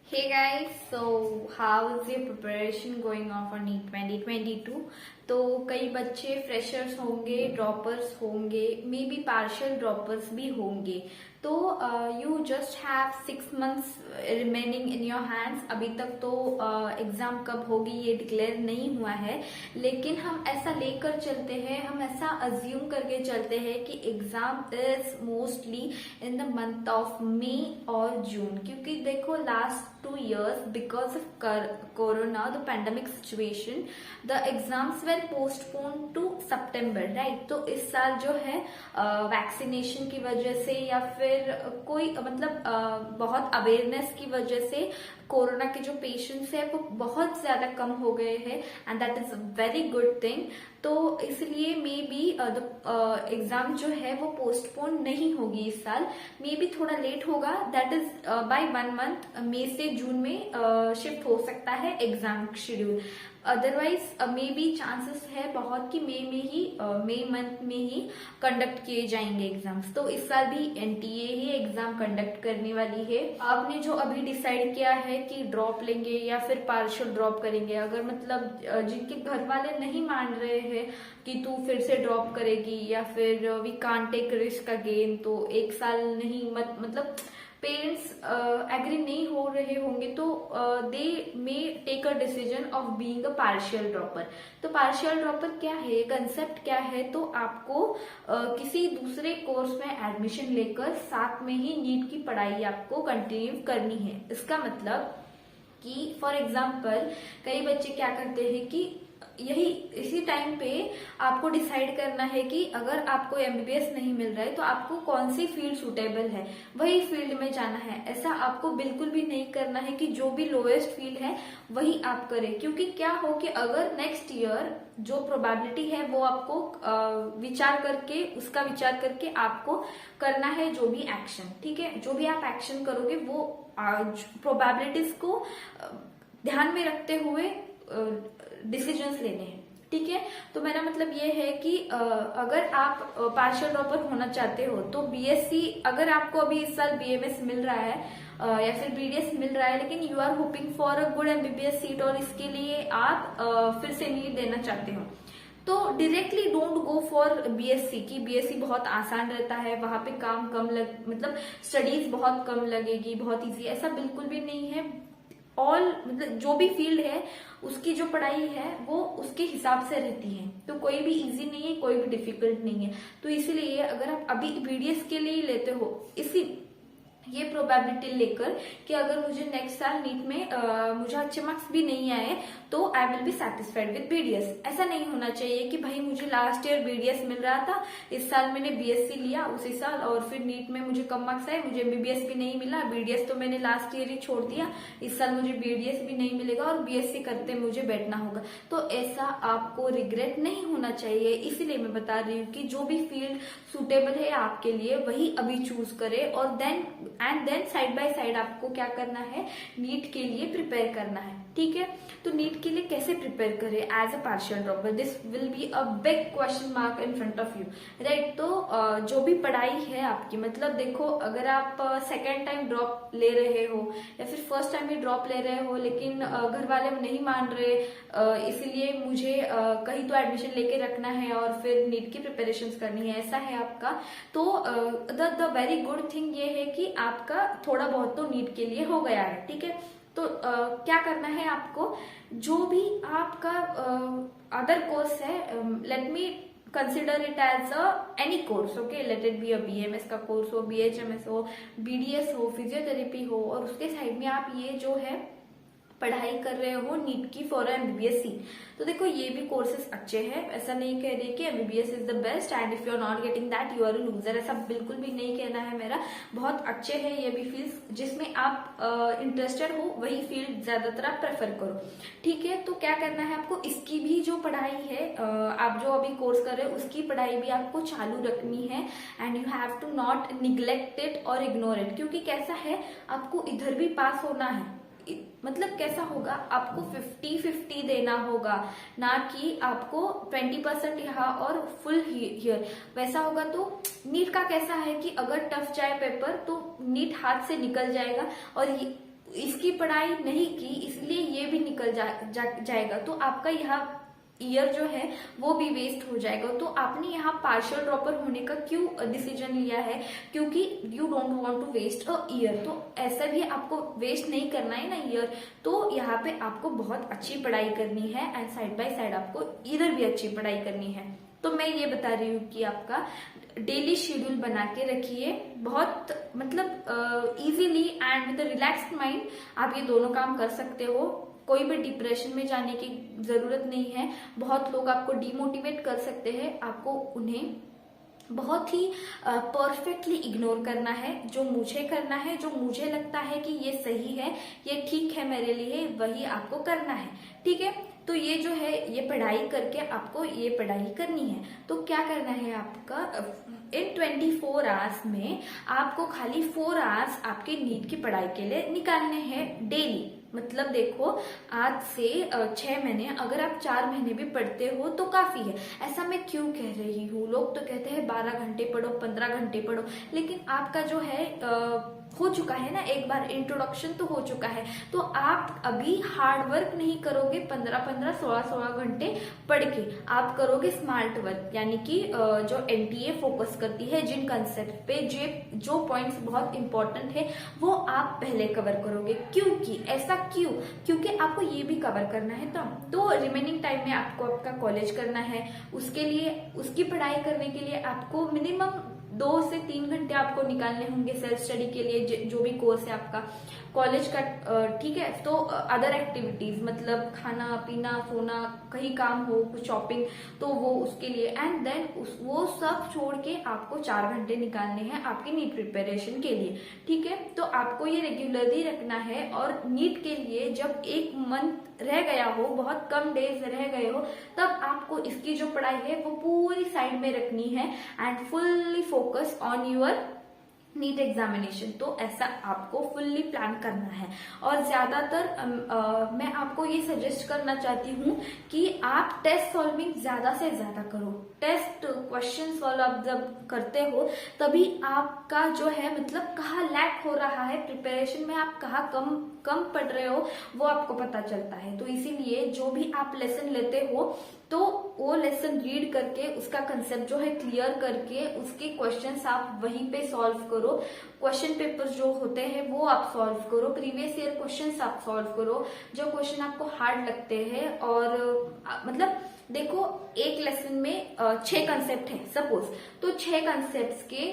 Hey guys, so how is your preparation going on for NEET 2022? तो कई बच्चे freshers होंगे, ड्रॉपर्स होंगे, मे बी पार्शियल ड्रॉपर्स भी होंगे. तो you just have 6 months remaining in your hands. अभी तक तो एग्जाम कब होगी ये डिक्लेयर नहीं हुआ है, लेकिन हम ऐसा लेकर चलते हैं, हम ऐसा अज्यूम करके चलते हैं कि exam is mostly in the month of May और जून. क्योंकि देखो last 2 years because of corona, the pandemic situation, the exams were postponed to September, right? तो इस साल जो है वैक्सीनेशन की वजह से या फिर कोई मतलब बहुत अवेयरनेस की वजह से कोरोना के जो पेशेंट्स है वो बहुत ज्यादा कम हो गए हैं and that is very good thing. तो इसलिए मे बी एग्जाम जो है वो पोस्टपोन नहीं होगी इस साल, मे बी थोड़ा लेट होगा. दैट इज बाय 1 month, मई से जून में शिफ्ट हो सकता है exam schedule. Otherwise may be chances है बहुत कि मई मंथ में ही कंडक्ट किए जाएंगे एग्जाम्स. तो इस साल भी एनटीए ही एग्जाम कंडक्ट करने वाली है. आपने जो अभी डिसाइड किया है कि ड्रॉप लेंगे या फिर पार्शियल ड्रॉप करेंगे, अगर मतलब जिनके घर वाले नहीं मान रहे हैं कि तू फिर से ड्रॉप करेगी या फिर we can't take risk again, तो 1 साल नहीं मतलब पेरेंट्स एग्री नहीं हो रहे होंगे तो they may take a decision of being a partial dropper. तो पार्शियल ड्रॉपर क्या है, कंसेप्ट क्या है, तो आपको किसी दूसरे कोर्स में एडमिशन लेकर साथ में ही नीट की पढ़ाई आपको कंटिन्यू करनी है. इसका मतलब कि फॉर एग्जाम्पल कई बच्चे क्या करते हैं कि इसी टाइम पे आपको डिसाइड करना है कि अगर आपको एमबीबीएस नहीं मिल रहा है तो आपको कौन सी फील्ड सुटेबल है, वही फील्ड में जाना है. ऐसा आपको बिल्कुल भी नहीं करना है कि जो भी लोएस्ट फील्ड है वही आप करें. क्योंकि क्या हो कि अगर नेक्स्ट ईयर जो प्रोबेबिलिटी है वो आपको विचार करके आपको करना है जो भी एक्शन, ठीक है, जो भी आप एक्शन करोगे वो प्रोबेबिलिटीज को ध्यान में रखते हुए डिसीजंस लेने हैं, ठीक है. तो मेरा मतलब ये है कि अगर आप पार्शियल ड्रॉपर होना चाहते हो तो बीएससी, अगर आपको अभी इस साल बीएमएस मिल रहा है या फिर बीडीएस मिल रहा है लेकिन you are hoping for a good MBBS seat और इसके लिए आप फिर से नीट देना चाहते हो, तो directly don't go for BSc. की बीएससी बहुत आसान रहता है, वहां पे काम कम मतलब स्टडीज बहुत कम लगेगी, बहुत इजी. ऐसा बिल्कुल भी नहीं है. मतलब जो भी फील्ड है उसकी जो पढ़ाई है वो उसके हिसाब से रहती है. तो कोई भी इजी नहीं है, कोई भी डिफिकल्ट नहीं है. तो इसीलिए अगर आप अभी बीडीएस के लिए लेते हो ये प्रोबेबिलिटी लेकर कि अगर मुझे नेक्स्ट साल नीट में मुझे अच्छे मार्क्स भी नहीं आए तो I will be satisfied with BDS. ऐसा नहीं होना चाहिए कि भाई मुझे लास्ट ईयर बीडीएस मिल रहा था, इस साल मैंने बीएससी लिया उसी साल और फिर नीट में मुझे कम मार्क्स आए, मुझे एमबीबीएस भी नहीं मिला, बीडीएस तो मैंने लास्ट ईयर ही छोड़ दिया, इस साल मुझे बीडीएस भी नहीं मिलेगा और बीएससी करते मुझे बैठना होगा. तो ऐसा आपको रिग्रेट नहीं होना चाहिए. इसीलिए मैं बता रही हूँ कि जो भी फील्ड सुटेबल है आपके लिए वही अभी चूज करे और देन साइड बाय साइड आपको क्या करना है, नीट के लिए प्रिपेयर करना है, ठीक है. तो नीट के लिए कैसे प्रिपेयर करें as a partial dropper, this will be a big question mark in front of you, right. तो जो भी पढ़ाई है आपकी, मतलब देखो अगर आप सेकेंड टाइम ड्रॉप ले रहे हो या फिर फर्स्ट टाइम भी ड्रॉप ले रहे हो लेकिन घर वाले नहीं मान रहे, इसीलिए मुझे कहीं तो एडमिशन लेके रखना है और फिर नीट की प्रिपरेशन करनी है, ऐसा है आपका, तो द वेरी गुड थिंग ये है कि आपका थोड़ा बहुत तो नीट के लिए हो गया है, ठीक है. तो क्या करना है आपको, जो भी आपका अदर कोर्स है, let me consider it as any course, okay, let it be a BMS का कोर्स हो, बीएचएमएस हो, बीडीएस हो, फिजियोथेरेपी हो, और उसके साइड में आप ये जो है पढ़ाई कर रहे हो नीट की फॉर एमबीबीएस सी. तो देखो ये भी कोर्सेज अच्छे हैं, ऐसा नहीं कह रहे कि MBBS is the best and if you are not getting that you are a loser, ऐसा बिल्कुल भी नहीं कहना है मेरा. बहुत अच्छे हैं ये भी फील्ड्स, जिसमें आप इंटरेस्टेड हो वही फील्ड ज्यादातर आप प्रेफर करो, ठीक है. तो क्या करना है आपको, इसकी भी जो पढ़ाई है, आप जो अभी कोर्स कर रहे हो उसकी पढ़ाई भी आपको चालू रखनी है and you have to not neglect it और इग्नोर इट. क्योंकि कैसा है, आपको इधर भी पास होना है, मतलब कैसा होगा, आपको 50-50 देना होगा, ना कि आपको 20% यहाँ और फुल हियर, वैसा होगा. तो नीट का कैसा है कि अगर टफ जाए पेपर तो नीट हाथ से निकल जाएगा और इसकी पढ़ाई नहीं की इसलिए ये भी निकल जाएगा, तो आपका यह ईयर जो है वो भी वेस्ट हो जाएगा। तो आपने यहाँ पार्शियल ड्रॉपर होने का क्यों डिसीजन लिया है, क्योंकि you don't want to waste a year. तो ऐसा भी आपको वेस्ट नहीं करना है ना ईयर, तो यहाँ पे आपको बहुत अच्छी पढ़ाई करनी है एंड साइड बाय साइड आपको इधर भी अच्छी पढ़ाई करनी है। तो मैं ये बता रही हूँ कि आपका डेली शेड्यूल बना के रखिए, बहुत मतलब easily and with relaxed mind आप ये दोनों काम कर सकते हो। कोई भी डिप्रेशन में जाने की जरूरत नहीं है। बहुत लोग आपको डिमोटिवेट कर सकते हैं, आपको उन्हें बहुत ही परफेक्टली इग्नोर करना है। जो मुझे करना है, जो मुझे लगता है कि ये सही है, ये ठीक है मेरे लिए, वही आपको करना है, ठीक है। तो ये जो है ये पढ़ाई करके आपको ये पढ़ाई करनी है। तो क्या करना है आपका, इन 24 आवर्स में आपको खाली 4 आवर्स आपके नीट की पढ़ाई के लिए निकालने हैं डेली। मतलब देखो, आज से 6 महीने, अगर आप 4 महीने भी पढ़ते हो तो काफी है। ऐसा मैं क्यों कह रही हूँ, लोग तो कहते हैं 12 घंटे पढ़ो, 15 घंटे पढ़ो, लेकिन आपका जो है हो चुका है ना, एक बार इंट्रोडक्शन तो हो चुका है। तो आप अभी हार्ड वर्क नहीं करोगे 15-15, 16-16 घंटे पढ़ के, आप करोगे स्मार्ट वर्क, यानी कि जो एनटीए फोकस करती है जिन कंसेप्ट पे जो पॉइंट्स बहुत इंपॉर्टेंट है वो आप पहले कवर करोगे। क्योंकि ऐसा क्यों, क्योंकि आपको ये भी कवर करना है। तो रिमेनिंग टाइम में आपको आपका कॉलेज करना है, उसके लिए उसकी पढ़ाई करने के लिए आपको मिनिमम 2 से 3 घंटे आपको निकालने होंगे सेल्फ स्टडी के लिए, जो भी कोर्स है आपका कॉलेज का, ठीक है। तो अदर एक्टिविटीज मतलब खाना पीना सोना, कहीं काम हो, कुछ शॉपिंग, तो वो उसके लिए, एंड देन वो सब छोड़ के आपको 4 घंटे निकालने हैं आपकी नीट प्रिपरेशन के लिए, ठीक है। तो आपको ये रेगुलरली रखना है। और नीट के लिए जब 1 मंथ रह गया हो, बहुत कम डेज रह गए हो, तब आपको इसकी जो पढ़ाई है वो पूरी साइड में रखनी है and fully focus on your NEET examination. तो ऐसा आपको फुल्ली प्लान करना है। और ज्यादातर मैं आपको ये सजेस्ट करना चाहती हूँ कि आप टेस्ट सॉल्विंग ज्यादा से ज्यादा करो। टेस्ट क्वेश्चन सॉल्व आप जब करते हो तभी आपका जो है मतलब कहाँ लैक हो रहा है प्रिपरेशन में, आप कहाँ कम पढ़ रहे हो वो आपको पता चलता है। तो इसीलिए जो भी आप लेसन लेते हो तो वो लेसन रीड करके उसका कंसेप्ट जो है क्लियर करके उसके क्वेश्चंस आप वहीं पे सॉल्व करो। क्वेश्चन पेपर्स जो होते हैं वो आप सॉल्व करो, प्रीवियस ईयर क्वेश्चंस आप सॉल्व करो जो क्वेश्चन आपको हार्ड लगते हैं। और मतलब देखो, एक लेसन में 6 कंसेप्ट है सपोज, तो 6 कंसेप्ट्स के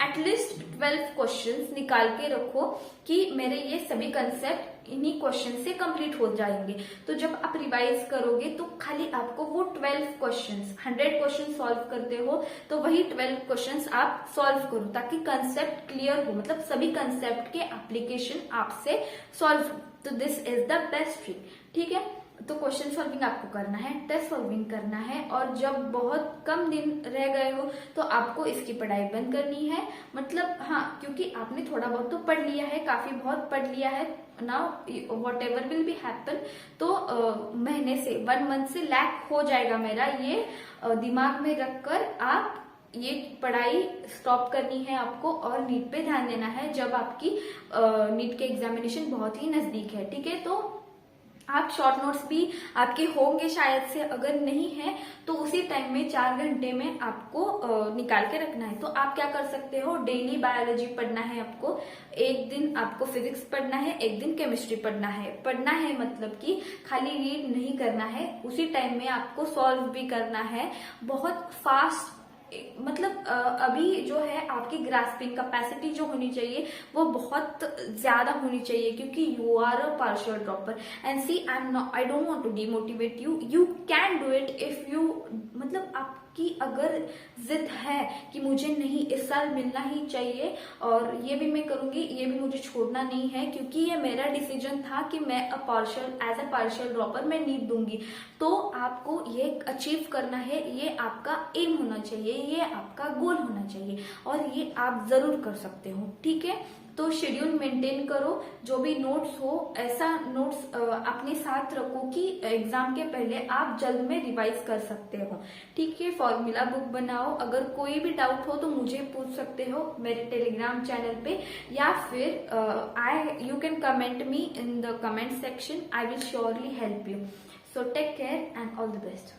एटलीस्ट 12 क्वेश्चंस निकाल के रखो कि मेरे ये सभी कंसेप्ट इन्हीं क्वेश्चन से कंप्लीट हो जाएंगे। तो जब आप रिवाइज करोगे तो खाली आपको वो 12 क्वेश्चंस, 100 क्वेश्चन सॉल्व करते हो तो वही 12 क्वेश्चंस आप सॉल्व करो ताकि कंसेप्ट क्लियर हो, मतलब सभी कंसेप्ट के एप्लीकेशन आपसे सॉल्व हो। तो this is the best trick, ठीक है। तो क्वेश्चन सॉल्विंग आपको करना है, टेस्ट सॉल्विंग करना है, और जब बहुत कम दिन रह गए हो तो आपको इसकी पढ़ाई बंद करनी है। मतलब हाँ, क्योंकि आपने थोड़ा बहुत तो पढ़ लिया है, काफी बहुत पढ़ लिया है। Now what ever will be happen, तो महीने से 1 मंथ से लैक हो जाएगा मेरा, ये दिमाग में रखकर आप ये पढ़ाई स्टॉप करनी है आपको और नीट पे ध्यान देना है जब आपकी नीट के एग्जामिनेशन बहुत ही नजदीक है, ठीक है। तो आप शॉर्ट नोट्स भी आपके होंगे शायद से, अगर नहीं है तो उसी टाइम में 4 घंटे में आपको निकाल के रखना है। तो आप क्या कर सकते हो, डेली बायोलॉजी पढ़ना है आपको, एक दिन आपको फिजिक्स पढ़ना है, एक दिन केमिस्ट्री पढ़ना है मतलब कि खाली रीड नहीं करना है, उसी टाइम में आपको सॉल्व भी करना है। बहुत फास्ट, मतलब अभी जो है आपकी ग्रास्पिंग कैपेसिटी जो होनी चाहिए वो बहुत ज्यादा होनी चाहिए, क्योंकि you are a partial dropper. And see, I don't want to demotivate you, you can do it if you, मतलब आपकी अगर जिद है कि मुझे नहीं इस साल मिलना ही चाहिए और ये भी मैं करूंगी, ये भी मुझे छोड़ना नहीं है, क्योंकि ये मेरा डिसीजन था कि मैं एज अ पार्शियल ड्रॉपर मैं नीट दूंगी। तो आपको ये अचीव करना है, ये आपका एम होना चाहिए, ये आपका गोल होना चाहिए और ये आप जरूर कर सकते हो, ठीक है। तो शेड्यूल मेंटेन करो, जो भी नोट्स हो ऐसा नोट्स अपने साथ रखो कि एग्जाम के पहले आप जल्द में रिवाइज कर सकते हो। ठीक है, फॉर्मूला बुक बनाओ। अगर कोई भी डाउट हो तो मुझे पूछ सकते हो मेरे टेलीग्राम चैनल पे, या फिर you can comment me in the comment section. I will surely help you. So take care and all the best.